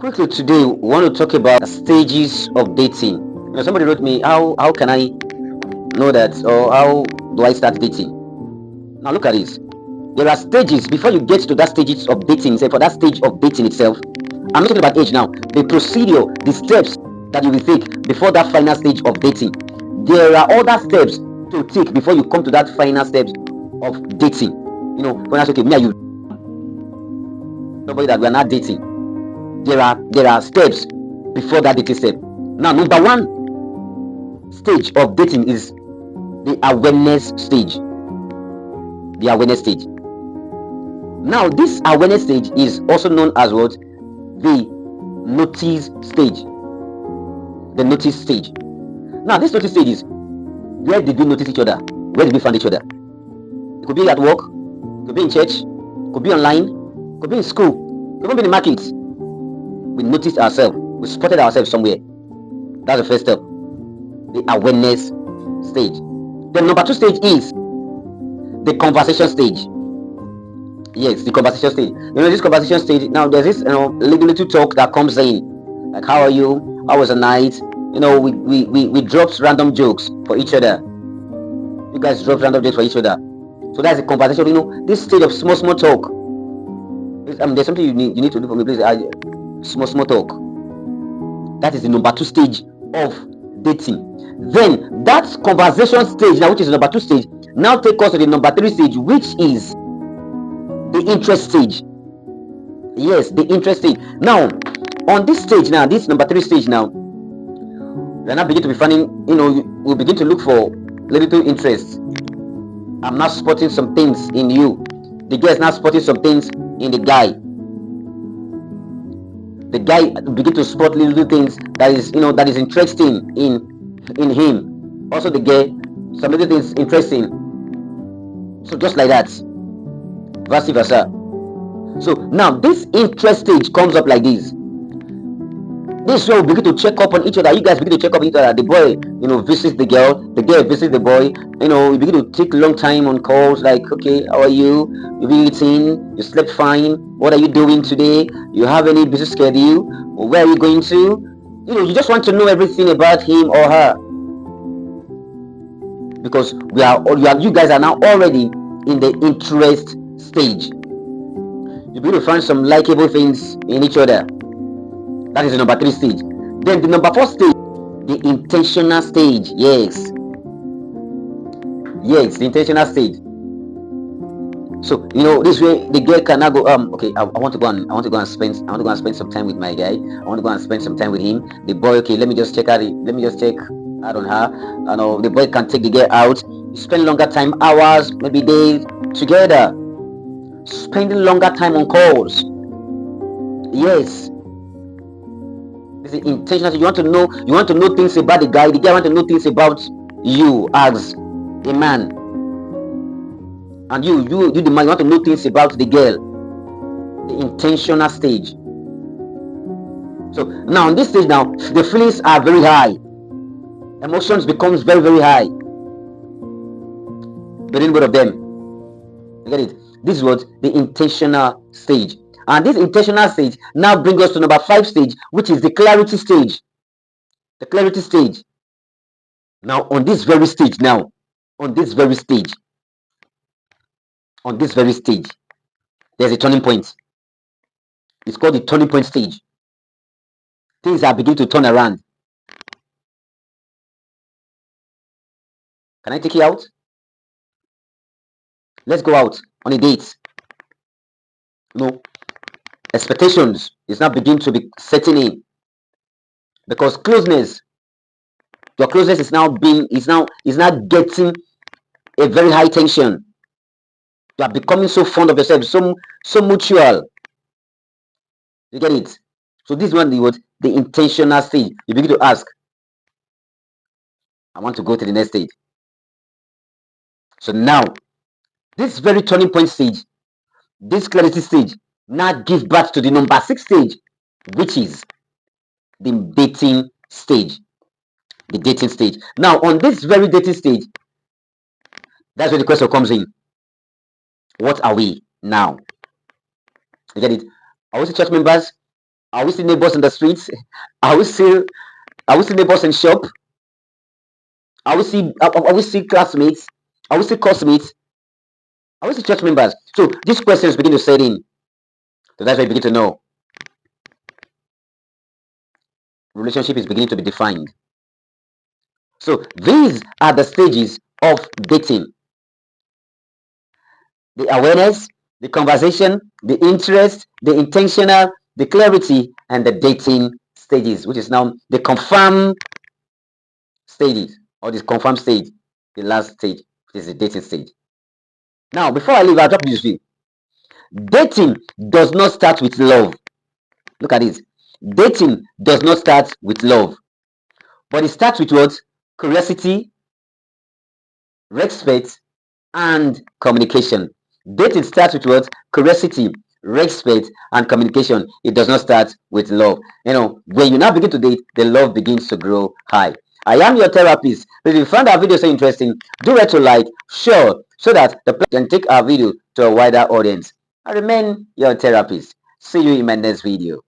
Quickly today, we want to talk about stages of dating. Somebody wrote me, how can I know that, or how do I start dating? Now look at this. There are stages before you get to that stages of dating. Say for that stage of dating itself, I'm not talking about age now. The procedure, the steps that you will take before that final stage of dating. There are other steps to take before you come to that final steps of dating. When I say okay, me and you, somebody that we are not dating, there are steps before that dating step. Now, number one stage of dating is the awareness stage. The awareness stage. Now, this awareness stage is also known as what? The notice stage. The notice stage. Now, this notice stage is, where did we notice each other? Where did we find each other? It could be at work, it could be in church, it could be online, it could be in school, it could be in the market. We noticed ourselves, we spotted ourselves somewhere. That's the first step, the awareness stage. The number two stage is the conversation stage. Yes, the conversation stage. This conversation stage, now there's this little talk that comes in, like, how are you, how was the night? We dropped random jokes for each other. You guys dropped random jokes for each other. So that's a conversation. This stage of small talk. There's something you need to do for me, please. Small talk. That is the number two stage of dating. Then that conversation stage, now, which is the number two stage, now take us to the number three stage, which is the interest stage. Yes, the interest stage. Now, on this stage, now, this number three stage, now, we're now begin to be finding, we'll begin to look for little interest. I'm now spotting some things in you. The girl is now spotting some things in the guy. The guy begin to spot little things that is interesting in him. Also, the girl, some little things interesting. So just like that, vice versa. So now this interest stage comes up like this. This is where we begin to check up on each other. You guys begin to check up on each other. The boy, visits the girl. The girl visits the boy. We begin to take a long time on calls. Like, okay, how are you? You been eating? You slept fine? What are you doing today? You have any busy schedule? Or where are you going to? You just want to know everything about him or her, because you guys are now already in the interest stage. You begin to find some likable things in each other. That is the number three stage. Then the number four stage, the intentional stage. Yes, the intentional stage. So this way the girl can now go. Okay, I want to go and spend some time with my guy. I want to go and spend some time with him. The boy, okay, let me just check out on her. The boy can take the girl out. You spend longer time, hours, maybe days together, spending longer time on calls. Yes. This is intentional. You want to know things about the guy. The guy want to know things about you as a man, and you the man, you want to know things about the girl. The intentional stage. So now on this stage, now the feelings are very high. Emotions becomes very, very high between both of them. You get it? This is what the intentional stage. And this intentional stage now brings us to number five stage, which is the clarity stage. The clarity stage. Now, on this very stage, there's a turning point. It's called the turning point stage. Things are beginning to turn around. Can I take you out? Let's go out on a date. Expectations is now beginning to be setting in, because your closeness is now getting a very high tension. You are becoming so fond of yourself, so mutual. You get it? So this one, the intentional stage. You begin to ask, I want to go to the next stage. So now, this very turning point stage, this clarity stage, now give birth to the number six stage, which is the dating stage. The dating stage. Now, on this very dating stage, that's where the question comes in. What are we now? You get it? Are we church members? Are we see neighbors in the streets? Are we see neighbors in shop? Are we see classmates? Are we see classmates? Are we see church members? So these questions begin to set in. So that's why you begin to know relationship is beginning to be defined. So these are the stages of dating: the awareness, the conversation, the interest, the intentional, the clarity, and the dating stages, which is now the confirm stages, or this confirm stage, the last stage, which is the dating stage. Now, before I leave, I'll drop this view. Dating does not start with love. Look at this. Dating does not start with love, but it starts with what? Curiosity, respect, and communication. Dating starts with what? Curiosity, respect, and communication. It does not start with love. When you now begin to date, the love begins to grow high. I am your therapist. If you found our video so interesting, do it to like, share, so that the can take our video to a wider audience. I remain your therapist. See you in my next video.